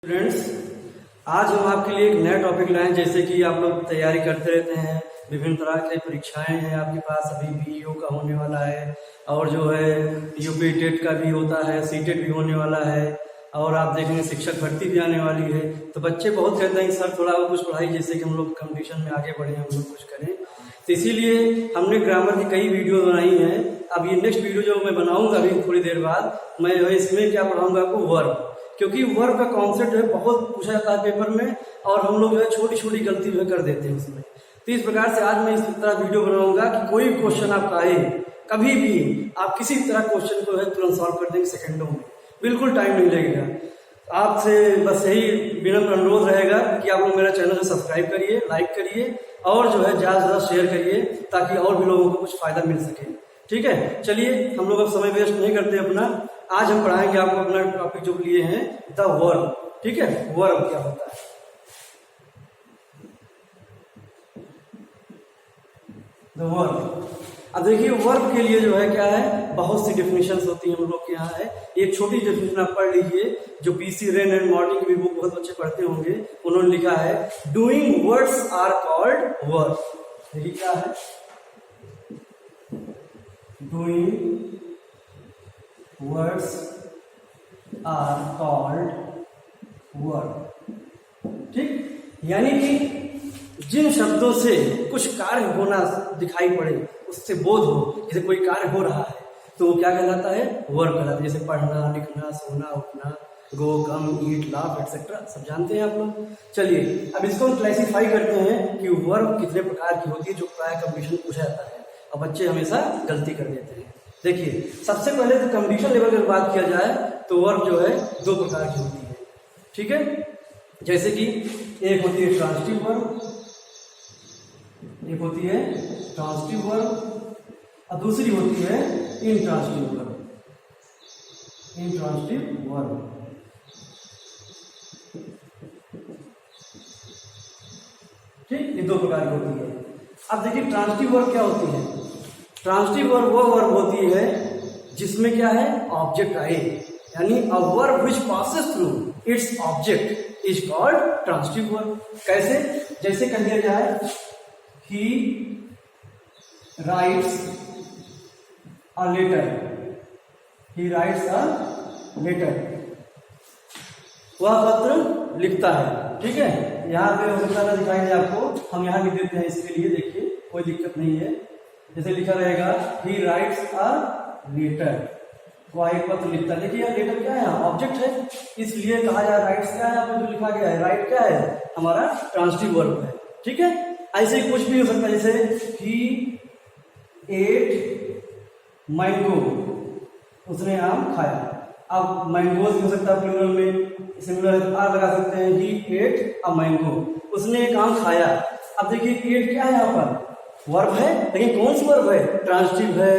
Friends, आज हम आपके लिए एक नया टॉपिक लाए। जैसे कि आप लोग तैयारी करते रहते हैं, विभिन्न तरह की परीक्षाएं हैं आपके पास। अभी बीईओ का होने वाला है और जो है यूपी टेट का भी होता है, सीटेट भी होने वाला है और आप देखेंगे शिक्षक भर्ती भी आने वाली है। तो बच्चे बहुत कहते हैं कि सर थोड़ा कुछ पढ़ाई, जैसे कि हम लोग कंपटीशन में आगे बढ़े, हम लोग कुछ करें। तो इसीलिए हमने ग्रामर की कई वीडियो बनाई हैं। अब ये नेक्स्ट वीडियो जो मैं बनाऊंगा अभी थोड़ी देर बाद, मैं जो है इसमें क्या पढ़ाऊंगा आपको, वर्ब। क्योंकि वर्ब का कॉन्सेप्ट जो है बहुत पूछा जाता है पेपर में और हम लोग जो है छोटी छोटी गलती जो है कर देते हैं उसमें। तो इस प्रकार से आज मैं इस तरह वीडियो बनाऊंगा कि कोई भी क्वेश्चन आपका आए, कभी भी आप किसी तरह क्वेश्चन को है तुरंत सॉल्व कर देंगे सेकंडों में, बिल्कुल टाइम नहीं लगेगा। आपसे बस यही विनम्र अनुरोध रहेगा कि आप लोग मेरा चैनल को सब्सक्राइब करिए, लाइक करिए और जो है ज्यादा से ज्यादा शेयर करिए ताकि और भी लोगों को कुछ फायदा मिल सके। ठीक है, चलिए हम लोग अब समय वेस्ट नहीं करते अपना। आज हम पढ़ाएंगे आपको अपना टॉपिक जो लिए हैं द वर्ब। ठीक है, वर्ब क्या होता है। द वर्ब, अब देखिए वर्ब के लिए जो है क्या है, बहुत सी डेफिनेशंस होती हैं हम लोग के यहाँ है। एक छोटी डेफिनेशन आप पढ़ लीजिए जो पीसी रेन एंड मॉर्टिन की भी बुक बहुत बच्चे पढ़ते होंगे। उन्होंने लिखा है doing words are called verb. देखिए क्या है, doing words are called verb. ठीक, यानी कि जिन शब्दों से कुछ कार्य होना दिखाई पड़े, उससे बोध हो, जैसे कोई कार्य हो रहा है तो वो क्या कहलाता है, वर्ब कहलाता है। जैसे पढ़ना, लिखना, सोना, उठना, गो, कम, ईट, लाफ एक्सेट्रा, सब जानते हैं आप लोग। चलिए अब इसको हम क्लासिफाई करते हैं कि वर्ब कितने प्रकार की होती है, जो प्राय कंपटीशन पूछा जाता है और बच्चे हमेशा गलती कर देते हैं। देखिए सबसे पहले तो कंपटीशन लेवल की बात किया जाए तो वर्ब जो है दो प्रकार की होती है। ठीक है, जैसे कि एक होती है ट्रांजिटिव वर्ब, एक होती है ट्रांजिटिव वर्ब और दूसरी होती है इंट्रांजिटिव वर्ब। इंट्रांजिटिव वर्ब, ठीक, ये दो प्रकार की होती है। अब देखिए ट्रांजिटिव वर्ब क्या होती है। ट्रांजिटिव वर्ब वो वर्ब होती है जिसमें क्या है, ऑब्जेक्ट आए, यानी a verb which passes through its object is called transitive verb. कैसे, जैसे कह दिया जाए he writes a letter, he writes a letter, वह पत्र लिखता है। ठीक है, यहाँ पे हो सकता है दिखाई दे आपको, हम यहाँ लिख देते हैं इसके लिए, देखिए कोई दिक्कत नहीं है। जैसे लिखा रहेगा ही राइट्स अ लेटर, वह एक पत्र लिखता है। देखिए यार लेटर क्या है, ऑब्जेक्ट है, इसलिए कहा जाए राइट्स क्या है, यहाँ पे जो लिखा गया है राइट क्या है, हमारा ट्रांजिटिव वर्ब है। ठीक है, ऐसे ही कुछ भी हो सकता है, जैसे ही एट मैंगो, उसने आम खाया। अब मैंगोज हो सकता है प्लूरल में, सिंगुलर आर लगा सकते हैं, ही एट अ मैंगो, उसने एक आम खाया। अब देखिए एट क्या है, यहाँ पर वर्ब है, लेकिन कौन सी वर्ब है, ट्रांजिटिव है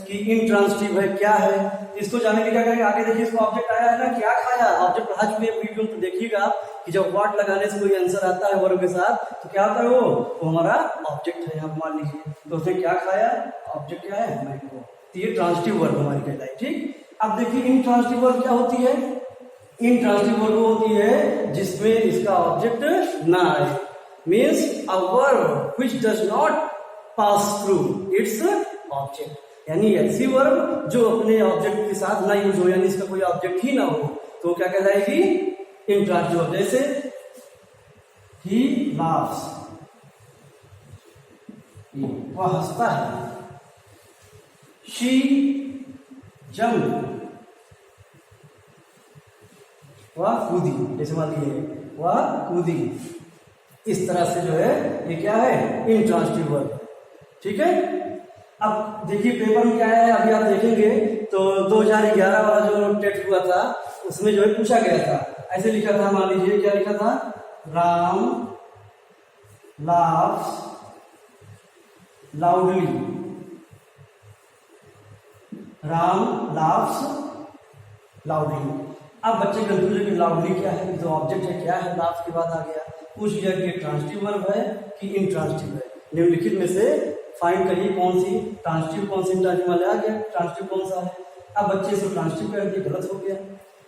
कि इंट्रांजिटिव है, क्या है। इसको जानने के क्या करेंगे, आगे देखिए इसको ऑब्जेक्ट आया है ना, क्या खाया, ऑब्जेक्ट पढ़ा चुके हैं वीडियो में। तो देखिएगा कि जब व्हाट लगाने से कोई आंसर आता है वर्ब के साथ तो क्या होता है, वो हमारा ऑब्जेक्ट है। आप मान लीजिए तो उसने क्या खाया, ऑब्जेक्ट क्या है, मैंगो। तो ये ट्रांजिटिव वर्ब हमारी कहलाई। ठीक, अब देखिए इंट्रांजिटिव वर्ब क्या होती है। इंट्रांजिटिव वर्ब होती है जिसमें इसका ऑब्जेक्ट ना आए, means a verb which does not pass through its object, यानी ऐसी वर्ब जो अपने ऑब्जेक्ट के साथ ना यूज हो, यानी इसका कोई ऑब्जेक्ट ही ना हो, तो क्या कहलाएगी, इंट्रांजिटिव वर्ब। जैसे ही लाफ्स, वह हंसता है। शी जंप, वह कूदी, जैसे मान लीजिए वह कूदी। इस तरह से जो है ये क्या है, इंट्रांजिटिव वर्ब। ठीक है, अब देखिए पेपर में क्या है, अभी आप देखेंगे तो 2011 वाला जो टेस्ट हुआ था उसमें जो है पूछा गया था, ऐसे लिखा था, मान लीजिए क्या लिखा था, Ram laughs loudly, Ram laughs loudly. अब बच्चे कंफ्यूज कि लाउडली क्या है, तो ऑब्जेक्ट है, क्या है, लाफ्स के बाद आ गया, पूछ लिया कि ट्रांजिटिव वर्ब है कि इंट्रांजिटिव है। निम्नलिखित में से फाइंड करिए कौन सी ट्रांजिटिव, कौन सी इंट्रांजिटिव में आ गया, ट्रांजिटिव कौन सा है। अब बच्चे इसको ट्रांजिटिव कर दिए, गलत हो गया,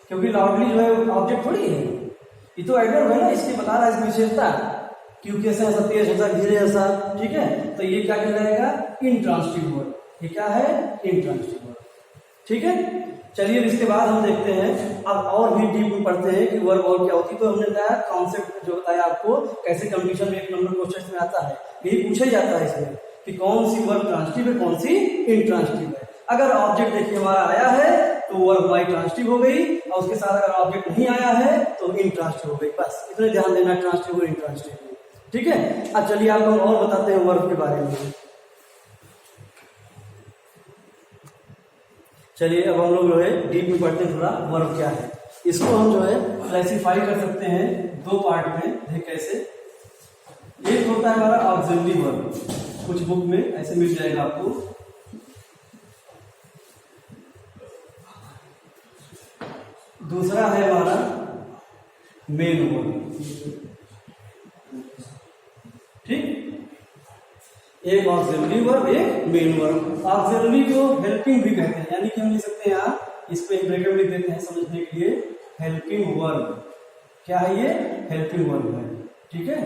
क्योंकि लाउडली जो है ऑब्जेक्ट थोड़ी है, ये तो एडवर्ब है ना, इसके बता रहा है इसकी विशेषता, क्योंकि ऐसा ऐसा तेज ऐसा धीरे ऐसा, ठीक है। तो ये क्या कहलाएगा, इंट्रांसिटिव वर्ब। ये क्या है, इंट्रांसिटिव वर्ब, ठीक है। चलिए इसके बाद हम देखते हैं, अब और भी डीप में पढ़ते हैं कि वर्ब और क्या होती है। तो हमने बताया कॉन्सेप्ट जो बताया आपको, कैसे कंपटीशन में 1 नंबर क्वेश्चन में आता है, यही पूछा जाता है इसमें कि कौन सी वर्ब ट्रांसिटिव है, कौन सी इंट्रांसिटिव है। अगर ऑब्जेक्ट देखिए हमारा आया है तो वर्ब हमारी ट्रांसिटिव हो गई, और उसके साथ अगर ऑब्जेक्ट नहीं आया है तो इंट्रांसिटिव हो गई। बस इतने ध्यान देना, ट्रांसिटिव और इंट्रांसिटिव, ठीक है। अब चलिए आपको हम और बताते हैं वर्ब के बारे में। चलिए अब हम लोग जो है डीप में पढ़ते हैं थोड़ा, वर्ब क्या है। इसको हम जो है क्लासिफाई कर सकते हैं 2 पार्ट में। देख कैसे, एक होता है हमारा ऑक्सिलरी वर्ब, कुछ बुक में ऐसे मिल जाएगा आपको। दूसरा है हमारा मेन वर्ब, ठीक। एक ऑक्सिलरी वर्ब, एक मेन वर्ब। ऑक्सिलरी को हेल्पिंग भी कहते हैं, यानी कि हम लिख सकते हैं यहाँ, इस पे ब्रैकेट लिख देते हैं समझने के लिए, हेल्पिंग वर्ब। क्या है ये, हेल्पिंग वर्ब है, ठीक है।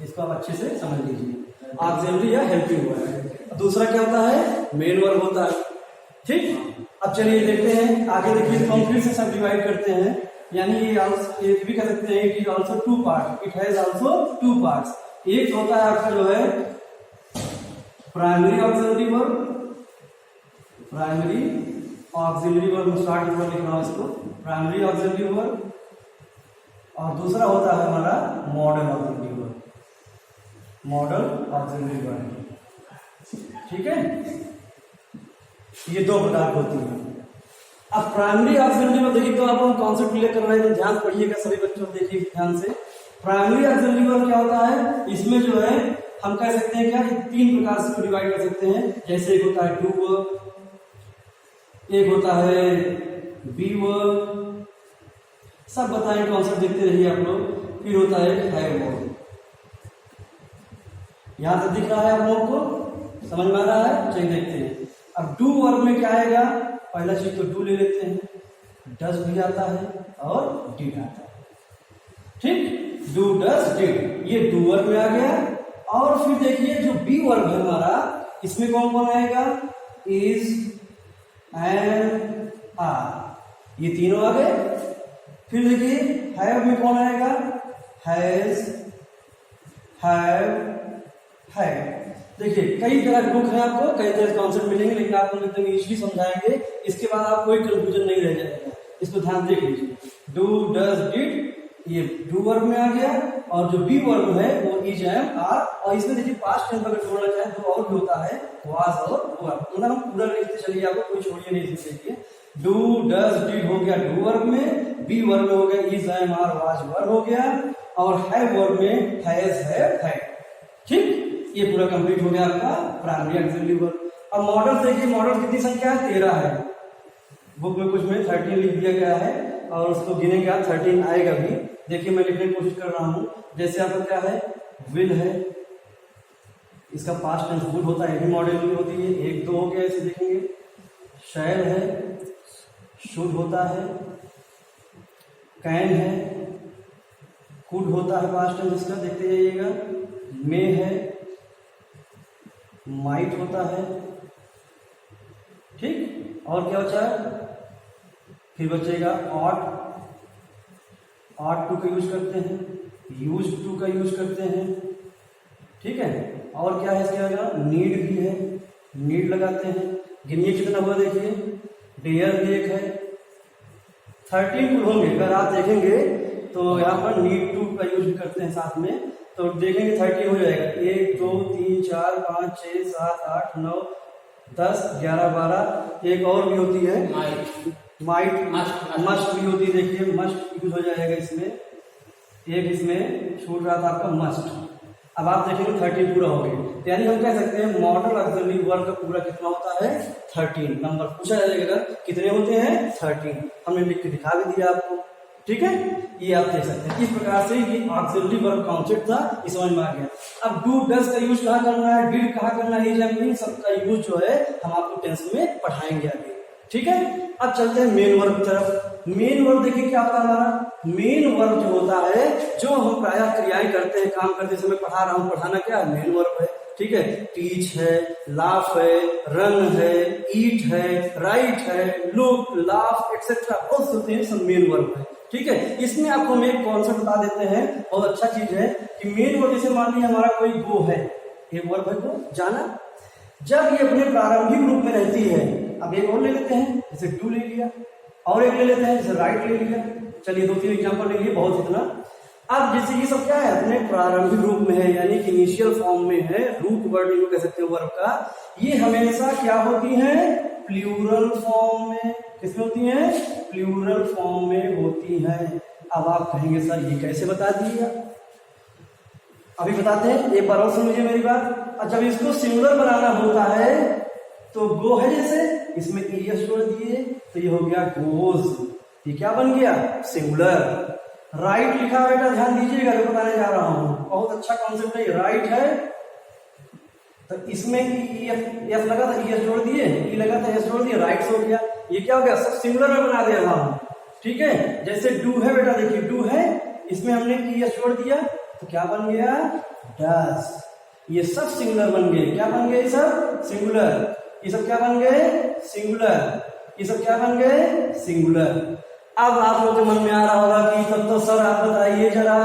इसको आप अच्छे से समझ लीजिए, ऑक्सिलरी या हेल्पिंग वर्ब। दूसरा क्या होता है, मेन वर्ब होता है, ठीक। अब चलिए देखते हैं आगे। देखिए कंक्रीट से सब डिवाइड करते हैं, यानी ये भी कह सकते हैं कि also 2 part, it has also 2 parts. एक होता है आपका जो है primary auxiliary verb, primary auxiliary verb, start में लिख रहा हूं इसको, प्राइमरी ऑक्सिलरी वर्ब। और दूसरा होता है हमारा model auxiliary verb, model auxiliary verb, ठीक है। ये 2 प्रकार की होती है। अब प्राइमरी ऑक्सिलरी वर्ब देखिए, तो आपको कॉन्सेप्ट क्लियर कर रहे हैं, तो ध्यान पढ़िएगा सभी बच्चों, देखिए ध्यान से। प्राइमरी ऑक्सिलरी वर्ब क्या होता है, इसमें जो है हम कह सकते हैं क्या, 3 प्रकार से डिवाइड कर सकते हैं। जैसे एक होता है डू वर्ब, एक होता है बी वर्ब, सब बताएं, कॉन्सेप्ट देखते रहिए आप लोग। फिर होता है हैव वर्ब। यहां तक दिख रहा है आप लोगों को, समझ में आ रहा है, चलिए देखते हैं। अब डू वर्ब में क्या आएगा, पहला चीज तो डू ले लेते हैं, डज भी आता है और डिड आता है, ठीक। डू डज डिड, ये डू वर्ब में आ गया। और फिर देखिए जो बी वर्ब है हमारा, इसमें कौन कौन आएगा, इज, एम, आर, ये तीनों आ गए। फिर देखिए हैव में कौन आएगा, हैज, हैव, हैड। देखिए कई तरह के बुक है, आपको कई तरह के कॉन्सेप्ट मिलेंगे, लेकिन आपको एकदम इजीली समझाएंगे, इसके बाद आप कोई कंफ्यूजन नहीं रह जाएगा। इसको ध्यान देख लीजिए, डू डज डिड, ये डू वर्ब में आ गया। और जो बी वर्ब है वो इज, एम, आर। और इसमें देखिए पास्ट टेंस अगर जोड़ना चाहे तो और भी होता है, वाज और वर। मतलब हम पूरा लिखते चलिए, आपको कोई छोड़िए नहीं इसमें। देखिए डू डज डिड हो गया डू वर्ब में, बी वर्ब में हो गया इज, एम, आर, वाज, वर हो गया। और हैव वर्ब में हैज, हैव, हैड, ठीक। ये पूरा कंप्लीट हो गया आपका प्राइमरी ऑक्सिलरी वर्ब। अब मॉडल देखिए, मॉडल कितनी संख्या है, 13 है। बुक में कुछ में 13 लिख दिया गया है, और उसको गिनेंगे आप 13 आएगा भी। देखिए मैं लिखने की कोशिश कर रहा हूं। जैसे आपका क्या है, विल है, इसका पास्ट टेंस वुड होता है, ये भी मॉडल में होती है। 1 2 हो गया, ऐसे देखेंगे। शैल है, शुड होता है, कैन है, कुड होता है पास्ट टेंस इसका, देखते जाइएगा। मे है, माइट होता है, ठीक। और क्या बचा, फिर बचेगा ऑट, ऑट टू का यूज करते हैं, यूज टू का यूज करते हैं, ठीक है। और क्या है इसके, नीड भी है, नीड लगाते हैं। गिनिए कितना हुआ, देखिए डेयर भी एक है, 13 कुल होंगे। अगर आप देखेंगे तो यहाँ पर नीड टू का यूज भी करते हैं साथ में, तो देखेंगे 30 हो जाएगा। 1 2 3 4 5 6 7 8 9 10 11 12। एक और भी होती है माइट, मस्ट भी होती है। देखिए मस्ट यूज हो जाएगा इसमें। एक इसमें छूट रहा था आपका मस्ट। अब आप देखेंगे 30 पूरा हो गया। यानी हम कह सकते हैं मॉडल ऑक्सिलरी वर्ब का पूरा कितना होता है, 13 नंबर। पूछा जाएगा कितने होते हैं, 13। हमने लिख के दिखा भी दिया आपको, ठीक है। ये आप देख सकते हैं। इस प्रकार से ये ऑक्सिलरी वर्ब कॉन्सेप्ट था, ये समझ में आ गया। अब डू डज का यूज कहाँ करना है, डिड कहाँ करना है, इन सबका यूज जो है हम आपको टेंस में पढ़ाएंगे आगे, ठीक है। अब चलते हैं मेन वर्ब की तरफ। मेन वर्ब देखिए क्या होता है हमारा, मेन वर्ब जो होता है, जो हम प्रायः क्रियाएं करते हैं, काम करते समय, पढ़ा रहा हूं, पढ़ाना क्या है, मेन वर्ब है। ठीक है, टीच है, लाफ है, रन है, ईट है, राइट है, लुक, लाफ एक्सेट्रा, बहुत से होते हैं, सब मेन वर्ब है। ठीक है, इसमें आपको हम एक कॉन्सेप्ट बता देते हैं, बहुत अच्छा चीज है कि मेन वर्ब, जैसे मान लीजिए हमारा कोई गो है, एक वर्ब है गो, जाना। जब ये अपने प्रारंभिक रूप में रहती है, अब एक और ले लेते हैं, जैसे डू ले लिया, और एक ले लेते हैं जैसे राइट ले लिया। चलिए 2-3 एग्जाम्पल ले लिए, बहुत इतना। अब जैसे ये सब क्या है, अपने प्रारंभिक रूप में है, यानी कि इनिशियल फॉर्म में है, रूट वर्ड इनको कह सकते हो वर्ब का। ये हमेशा क्या होती है, प्लूरल फॉर्म में। किसमें होती है, प्लूरल फॉर्म में होती है। अब आप कहेंगे सर ये कैसे बता दिए, अभी बताते हैं, एक बार और सुन लीजिए मेरी बात। जब इसको सिंगुलर बनाना होता है तो गो है, जैसे इसमें ईएस जोड़ दिए तो ये हो गया गोज, ये क्या बन गया, सिंगुलर। राइट लिखा बेटा, ध्यान दीजिएगा जो बताने जा रहा हूं, बहुत अच्छा कॉन्सेप्ट है। राइट है तो इसमें एफ लगा था, ईएस जोड़ दिए, ई लगा था, एस जोड़ दिए, राइट हो गया। ये क्या हो गया, सब सिंगुलर में बना दे रहा हूं। ठीक है, जैसे डू है बेटा, देखिए डू है, इसमें हमने ईएस जोड़ दिया तो क्या बन गया, डस। ये सब सिंगुलर बन गए, क्या बन गए, सब सिंगुलर। ये सब क्या बन गए, सिंगुलर। ये सब क्या बन गए, सिंगुलर। अब आप लोग के मन में आ रहा होगा कि तब तो सर आप बताइए जरा,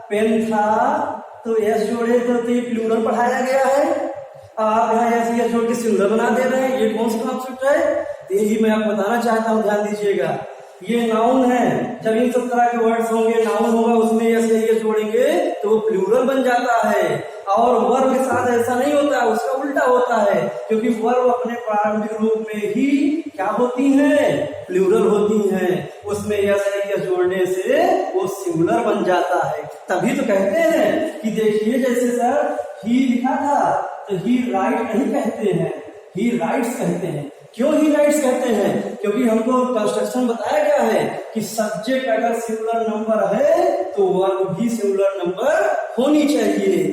पेन था तो एस जोड़े तो ये प्लूरल पढ़ाया गया है, आप यहाँ एस जोड़ के सिंगुलर बना दे रहे हैं, ये कौन सा कॉन्सेप्ट है, यही मैं आपको बताना चाहता हूँ, ध्यान दीजिएगा। ये नाउन है, जब इन सब तरह के वर्ड्स होंगे, नाउन होगा उसमें एस जोड़ेंगे तो वो प्लूरल बन जाता है। और वर्ब के साथ ऐसा नहीं होता, उसका उल्टा होता है, क्योंकि वर्ब अपने प्रारंभिक रूप में ही क्या होती हैं, प्लूरल होती हैं। उसमें एस जोड़ने से वो सिंगुलर बन जाता है। तभी तो कहते हैं कि देखिए, जैसे सर ही लिखा था तो ही राइट नहीं कहते हैं, ही राइट्स कहते हैं। क्यों ही राइट्स कहते हैं, क्योंकि हमको कंस्ट्रक्शन बताया गया है कि सब्जेक्ट अगर सिंगुलर नंबर है तो वर्ब भी सिंगुलर नंबर होनी चाहिए।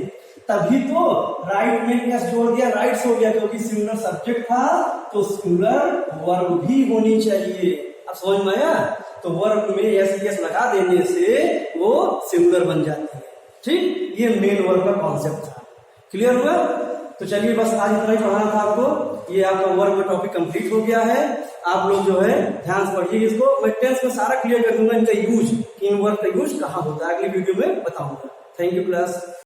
तभी तो राइट में एस जोड़ दिया, राइट्स हो गया, क्योंकि सिंगुलर सब्जेक्ट था तो सिंगुलर वर्ब भी होनी चाहिए। अब समझ में आया, तो वर्ब में एस लगा देने से वो सिंगुलर बन जाती है। ठीक, ये मेन वर्ब का कॉन्सेप्ट था। क्लियर हुआ? तो चलिए बस आज इतना ही पढ़ाना था आपको। ये आपका वर्ब का टॉपिक कंप्लीट हो गया है। आप लोग जो है ध्यान से पढ़िए इसको। मैं टेंस में सारा क्लियर कर दूंगा, इनका यूज, इन वर्ब का यूज कहाँ होता है, अगली वीडियो में बताऊंगा। Thank you class.